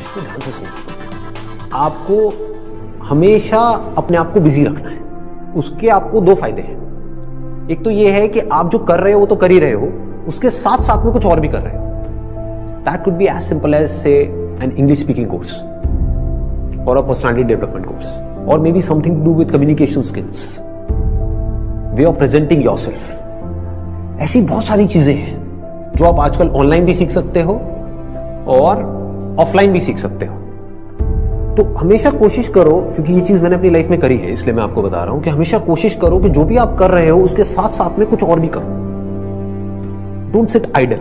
इसको ध्यान से सुनो। आपको हमेशा अपने आप को बिजी रखना है। उसके आपको दो फायदे हैं। एक तो ये है कि आप जो कर रहे हो वो तो कर ही रहे हो, उसके साथ साथ में कुछ और भी कर रहे हो। That could be as simple as say an English speaking course और अ पर्सनालिटी डेवलपमेंट कोर्स, और maybe something to do with communication skills, way of presenting yourself. ऐसी बहुत सारी चीजें हैं जो आप आजकल ऑनलाइन भी सीख सकते हो और ऑफलाइन भी सीख सकते हो। तो हमेशा कोशिश करो, क्योंकि ये चीज मैंने अपनी लाइफ में करी है इसलिए मैं आपको बता रहा हूं कि हमेशा कोशिश करो कि जो भी आप कर रहे हो उसके साथ साथ में कुछ और भी करो। Don't sit idle.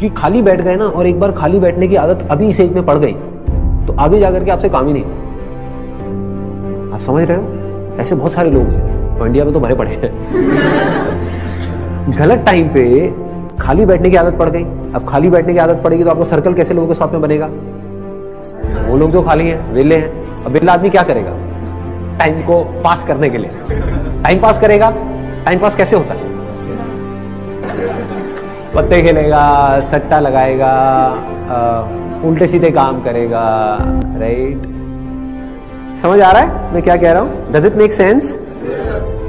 कि खाली बैठ गए ना, और एक बार खाली बैठने की आदत अभी इस एज में पड़ गई तो आगे जाकर के आपसे काम ही नहीं। आप समझ रहे हो? ऐसे बहुत सारे लोग हैं और इंडिया में तो भरे पड़े हैं। गलत टाइम पे खाली बैठने की आदत पड़ गई। अब खाली बैठने की आदत पड़ेगी तो आपको सर्कल कैसे लोगों के साथ में बनेगा? वो लोग जो खाली हैं, वेले हैं। अब वेला आदमी क्या करेगा टाइम को पास करने के लिए? टाइम पास करेगा। टाइम पास कैसे होता है? पत्ते खेलेगा, सट्टा लगाएगा, उल्टे सीधे काम करेगा। राइट? समझ आ रहा है मैं क्या कह रहा हूं? Does it make sense?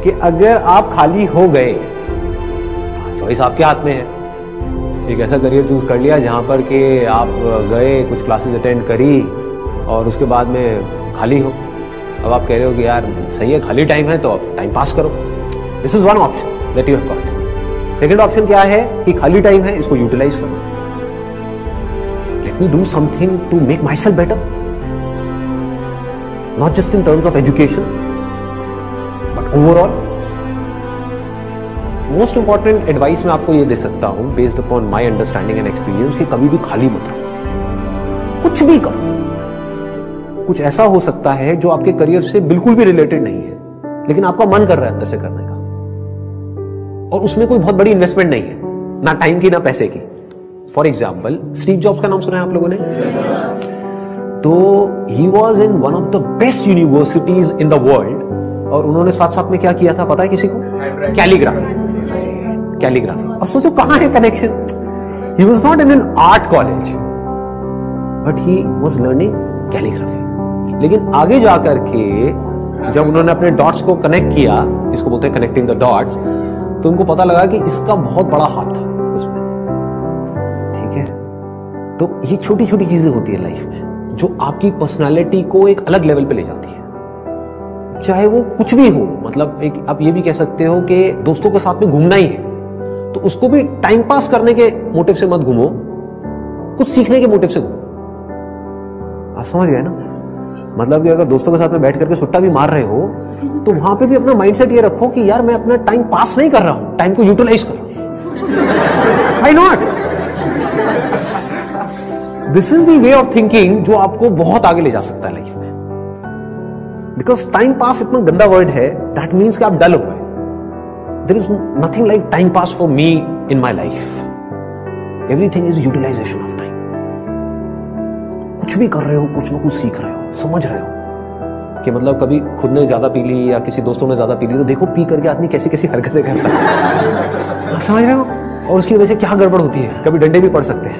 कि अगर आप खाली हो गए, चॉइस आपके हाथ में है। एक ऐसा करियर चूज कर लिया जहां पर कि आप गए, कुछ क्लासेस अटेंड करी और उसके बाद में खाली हो। अब आप कह रहे हो कि यार सही है, खाली टाइम है तो अब टाइम पास करो। This is one option that you have got. Second option क्या है कि खाली टाइम है, इसको यूटिलाइज करो। Let me do something to make myself better, not just in terms of education but overall. Most important advice मैं आपको ये दे सकता हूं based upon my understanding and experience कि कभी भी खाली मत रहो, कुछ भी करो। कुछ ऐसा हो सकता है जो आपके करियर से बिल्कुल भी रिलेटेड नहीं है, लेकिन आपका मन कर रहा है अंदर से करने का, और उसमें कोई बहुत बड़ी इन्वेस्टमेंट नहीं है, ना टाइम की ना पैसे की। फॉर एग्जाम्पल, स्टीव जॉब्स का नाम सुना है आप लोगों ने? तो he was in one of the best universities in the world, और उन्होंने साथ साथ में क्या किया था पता है किसी को? कैलीग्राफी। कैलीग्राफी। अब सोचो कहां है connection? He was not in an art college but he was learning calligraphy. लेकिन आगे जाकर के जब उन्होंने अपने डॉट्स को कनेक्ट किया, इसको बोलते हैं कनेक्टिंग द डॉट्स, तो उनको पता लगा कि इसका बहुत बड़ा हाथ था उसमें। ठीक है? तो ये छोटी छोटी चीजें होती है लाइफ में जो आपकी पर्सनालिटी को एक अलग लेवल पे ले जाती है। चाहे वो कुछ भी हो, मतलब एक आप ये भी कह सकते हो कि दोस्तों के साथ में घूमना ही है तो उसको भी टाइम पास करने के मोटिव से मत घूमो, कुछ सीखने के मोटिव से घूमो। आप समझ गए ना? मतलब कि अगर दोस्तों के साथ में बैठ करके सुट्टा भी मार रहे हो तो वहां पे भी अपना माइंडसेट ये रखो कि यार मैं अपना टाइम पास नहीं कर रहा हूं, टाइम को यूटिलाइज कर रहा हूं। Why not? This is the way of thinking जो आपको बहुत आगे ले जा सकता है लाइफ में। बिकॉज टाइम पास इतना गंदा वर्ड है, दैट मीन्स कि आप डल हो गए। There is nothing like time pass for me in my life. Everything is utilization of time. कुछ भी कर रहे हो, कुछ ना कुछ सीख रहे हो, समझ रहे हो कि मतलब कभी खुद ने ज्यादा पी ली या किसी दोस्तों ने ज्यादा पी ली तो देखो पी करके आदमी कैसी कैसी हरकतें करता है। समझ रहे हो? और उसकी वजह से क्या गड़बड़ होती है, कभी डंडे भी पड़ सकते हैं,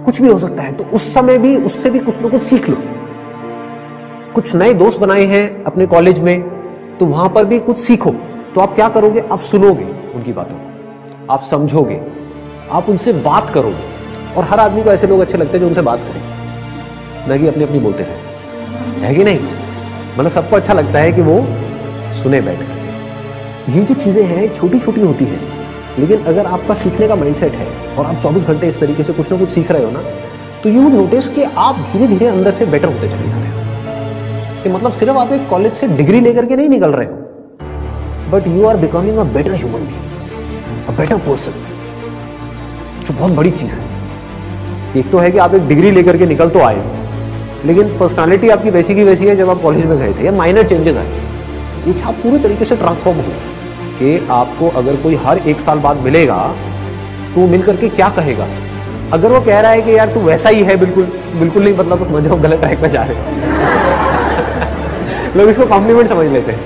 कुछ भी हो सकता है। तो उस समय भी उससे भी कुछ ना कुछ सीख लो। कुछ नए दोस्त बनाए हैं अपने कॉलेज में तो वहां पर भी कुछ सीखो। तो आप क्या करोगे? आप सुनोगे उनकी बातों को, आप समझोगे, आप उनसे बात करोगे। और हर आदमी को ऐसे लोग अच्छे लगते हैं जो उनसे बात करें, ना कि अपनी अपनी बोलते रहे, है कि नहीं? मतलब सबको अच्छा लगता है कि वो सुने बैठ करके। ये जो चीजें हैं छोटी छोटी होती हैं, लेकिन अगर आपका सीखने का माइंडसेट है और आप 24 घंटे इस तरीके से कुछ ना कुछ सीख रहे हो ना, तो यू वुड नोटिस कि आप धीरे धीरे अंदर से बेटर होते चले जा रहे हो। कि मतलब सिर्फ आप एक कॉलेज से डिग्री लेकर के नहीं निकल रहे हो, but you are becoming a better human being, a better person, जो बहुत बड़ी चीज है। एक तो है कि आप एक डिग्री लेकर के निकल तो आए, लेकिन पर्सनालिटी आपकी वैसी की वैसी है जब आप कॉलेज में गए थे, या माइनर चेंजेस आए। एक आप पूरी तरीके से ट्रांसफॉर्म हो कि आपको अगर कोई हर 1 साल बाद मिलेगा तो मिल करके क्या कहेगा? अगर वो कह रहा है कि यार तू वैसा ही है, बिल्कुल बिल्कुल नहीं बदला, तो समझ जाओ गलत ट्रैक पे जा रहे हो। लोग इसको कॉम्प्लीमेंट समझ लेते हैं।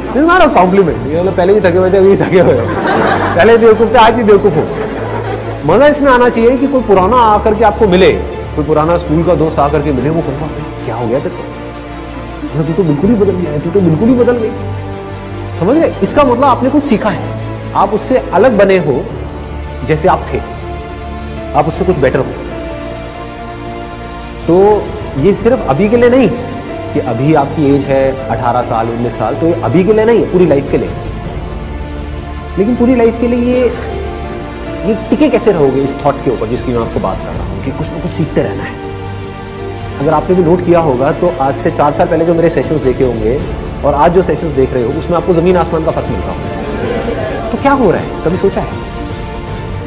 This is not a compliment. ये पहले भी थके हुए थे, अभी भी थके हुए हो, पहले बेवकूफ थे, आज भी बेवकूफ हो। मजा इसमें आना चाहिए कि कोई पुराना आकर के आपको मिले, कोई पुराना स्कूल का दोस्त आकर के मिले, वो कहेगा क्या हो गया तेरे को, तू तो बिल्कुल ही बदल गया, तू तो बिल्कुल ही बदल गई। समझ गए? इसका मतलब आपने कुछ सीखा है, आप उससे अलग बने हो जैसे आप थे, आप उससे कुछ बेटर हो। तो ये सिर्फ अभी के लिए नहीं है कि अभी आपकी एज है 18 साल 19 साल, तो ये अभी के लिए नहीं है, पूरी लाइफ के लिए। लेकिन पूरी लाइफ के लिए ये टिके कैसे रहोगे इस थॉट के ऊपर जिसकी मैं आपको बात कर रहा हूं कि कुछ ना कुछ सीखते रहना है। अगर आपने भी नोट किया होगा तो आज से 4 साल पहले जो मेरे सेशंस देखे होंगे और आज जो सेशंस देख रहे हो उसमें आपको जमीन आसमान का फर्क मिल रहा होगा। तो क्या हो रहा है, कभी सोचा है?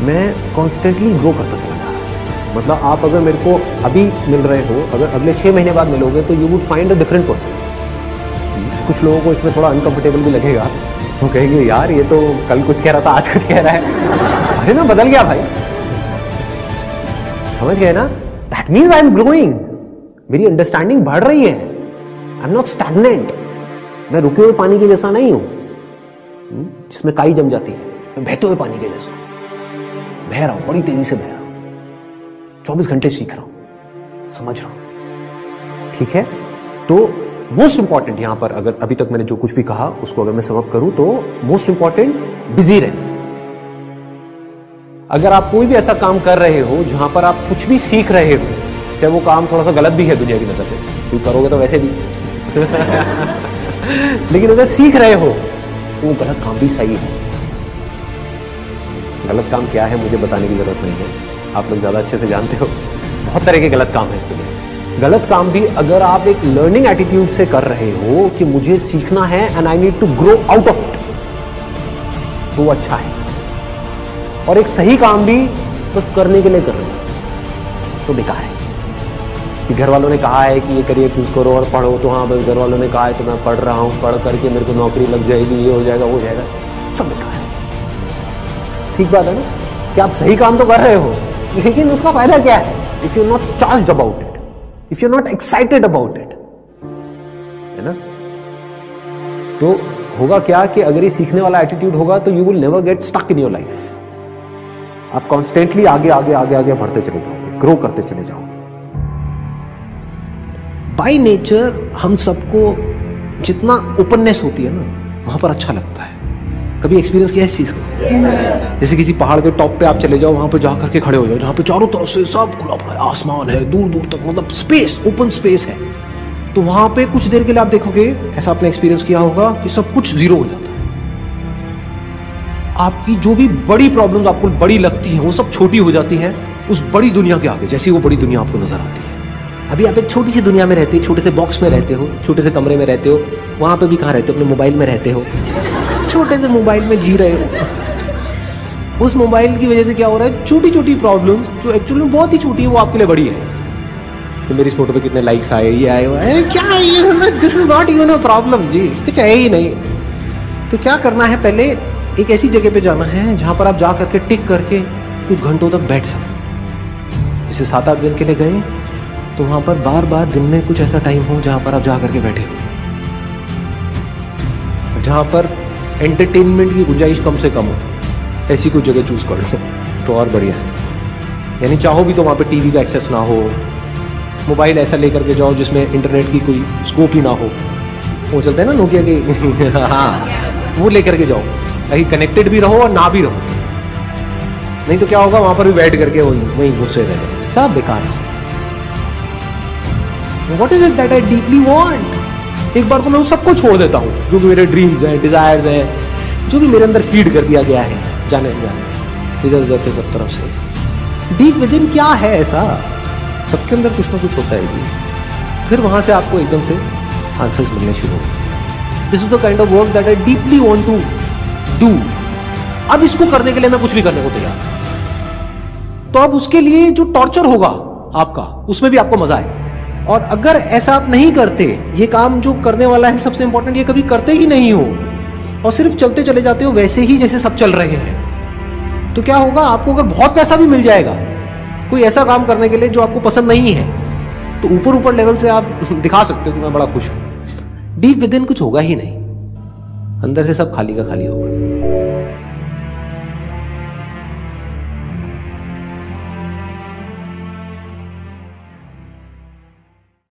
मैं कॉन्स्टेंटली ग्रो करता चला जा रहा हूं। मतलब आप अगर मेरे को अभी मिल रहे हो, अगर अगले 6 महीने बाद मिलोगे तो you would find a different person. कुछ लोगों को इसमें थोड़ा अनकंफर्टेबल भी लगेगा, वो कहेंगे यार ये तो कल कुछ कह रहा था आज कुछ कह रहा है, अरे ना बदल गया भाई। समझ गए ना? That means I am growing, मेरी अंडरस्टैंडिंग बढ़ रही है। आई एम नॉट स्टैग्नेंट, मैं रुके हुए पानी के जैसा नहीं हूं जिसमें काई जम जाती है, मैं बहते हुए पानी के जैसा बह रहा हूं, बड़ी तेजी से बह रहा हूं, 24 घंटे सीख रहा हूं, समझ रहा हूं। ठीक है? तो मोस्ट इंपॉर्टेंट यहां पर, अगर अभी तक मैंने जो कुछ भी कहा उसको अगर मैं समअप करूं तो मोस्ट इंपॉर्टेंट बिजी रहना। अगर आप कोई भी ऐसा काम कर रहे हो जहां पर आप कुछ भी सीख रहे हो, चाहे वो काम थोड़ा सा गलत भी है दुनिया की नजर में, क्योंकि करोगे तो वैसे भी लेकिन अगर सीख रहे हो तो वो गलत काम भी सही है। गलत काम क्या है मुझे बताने की जरूरत नहीं है, आप लोग ज्यादा अच्छे से जानते हो। बहुत तरह के गलत काम है इस दुनिया। गलत काम भी अगर आप एक लर्निंग एटीट्यूड से कर रहे हो कि मुझे सीखना है and I need to grow out of it, तो वो अच्छा है। और एक सही काम भी बस करने के लिए कर रहे हो तो बेकार है। कि घर वालों ने कहा है कि ये करियर चूज करो और पढ़ो, तो हाँ बस घर वालों ने कहा है तो मैं पढ़ रहा हूँ, पढ़ करके मेरे को नौकरी लग जाएगी, ये हो जाएगा वो हो जाएगा, सब बेकार है। ठीक बात है ना कि आप सही काम तो कर रहे हो लेकिन उसका फायदा क्या है if you not charged about it, if you not excited about it, है ना? तो होगा क्या कि अगर ये सीखने वाला एटीट्यूड होगा तो you will never get stuck in your life. आप कॉन्स्टेंटली आगे आगे आगे आगे बढ़ते चले जाओगे, ग्रो करते चले जाओगे। बाय नेचर हम सबको जितना ओपननेस होती है ना वहां पर अच्छा लगता है। कभी एक्सपीरियंस किया इस चीज का? जैसे किसी पहाड़ के टॉप पे आप चले जाओ, वहां पे जा करके खड़े हो जाओ जहां पे चारों तरफ से सब खुला पड़ा है, आसमान है दूर दूर तक, मतलब स्पेस, ओपन स्पेस है। तो वहां पे कुछ देर के लिए आप देखोगे, ऐसा आपने एक्सपीरियंस किया होगा कि सब कुछ जीरो हो जाता है। आपकी जो भी बड़ी प्रॉब्लम्स आपको बड़ी लगती है वो सब छोटी हो जाती है उस बड़ी दुनिया के आगे, जैसी वो बड़ी दुनिया आपको नजर आती है। अभी आप एक छोटी सी दुनिया में रहते हो, छोटे से बॉक्स में रहते हो, छोटे से कमरे में रहते हो, वहां पे भी कहाँ रहते हो? अपने मोबाइल में रहते हो, छोटे से मोबाइल में जी रहे हो। उस मोबाइल की वजह से क्या हो रहा है, छोटी छोटी प्रॉब्लम्स जो एक्चुअली में बहुत ही छोटी है वो आपके लिए बड़ी है। तो मेरी इस फोटो पे कितने लाइक्स आए, ये आए, क्या ये, this is not even a problem जी, कुछ है ही नहीं। तो क्या करना है, पहले एक ऐसी जगह पे जाना है जहां पर आप जा करके टिक करके कुछ घंटों तक बैठ सकें। जैसे 7-8 दिन के लिए गए तो वहां पर बार बार दिन में कुछ ऐसा टाइम हो जहां पर आप जा करके बैठे हो, जहां पर एंटरटेनमेंट की गुंजाइश कम से कम हो, ऐसी कोई जगह चूज कर लो तो और बढ़िया है। यानी चाहो भी तो वहां पे टीवी का एक्सेस ना हो, मोबाइल ऐसा लेकर के जाओ जिसमें इंटरनेट की कोई स्कोप ही ना हो, वो चलते हैं ना नोकिया के हाँ, वो लेकर के जाओ ताकि कनेक्टेड भी रहो और ना भी रहो। नहीं तो क्या होगा, वहां पर भी बैठ करके वहीं घुसे रहे, सब बेकार है। What is it that I deeply want? एक बार को मैं उस सबको छोड़ देता हूँ जो भी मेरे ड्रीम्स हैं, डिजायर्स हैं, जो भी मेरे अंदर फीड कर दिया गया है जाने इधर उधर से सब तरफ से। डीप विद इन क्या है ऐसा, सबके अंदर कुछ ना कुछ होता है जी। फिर वहां से आपको एकदम से आंसर्स मिलने शुरू होंगे। This is the kind of work that I deeply want to do. अब इसको करने के लिए मैं कुछ भी करने को तैयार। तो अब उसके लिए जो टॉर्चर होगा आपका, उसमें भी आपको मजा आए। और अगर ऐसा आप नहीं करते, ये काम जो करने वाला है सबसे इंपॉर्टेंट, ये कभी करते ही नहीं हो और सिर्फ चलते चले जाते हो वैसे ही जैसे सब चल रहे हैं, तो क्या होगा, आपको अगर बहुत पैसा भी मिल जाएगा कोई ऐसा काम करने के लिए जो आपको पसंद नहीं है, तो ऊपर ऊपर लेवल से आप दिखा सकते हो कि मैं बड़ा खुश हूं, डीप विद इन कुछ होगा ही नहीं। अंदर से सब खाली का खाली होगा।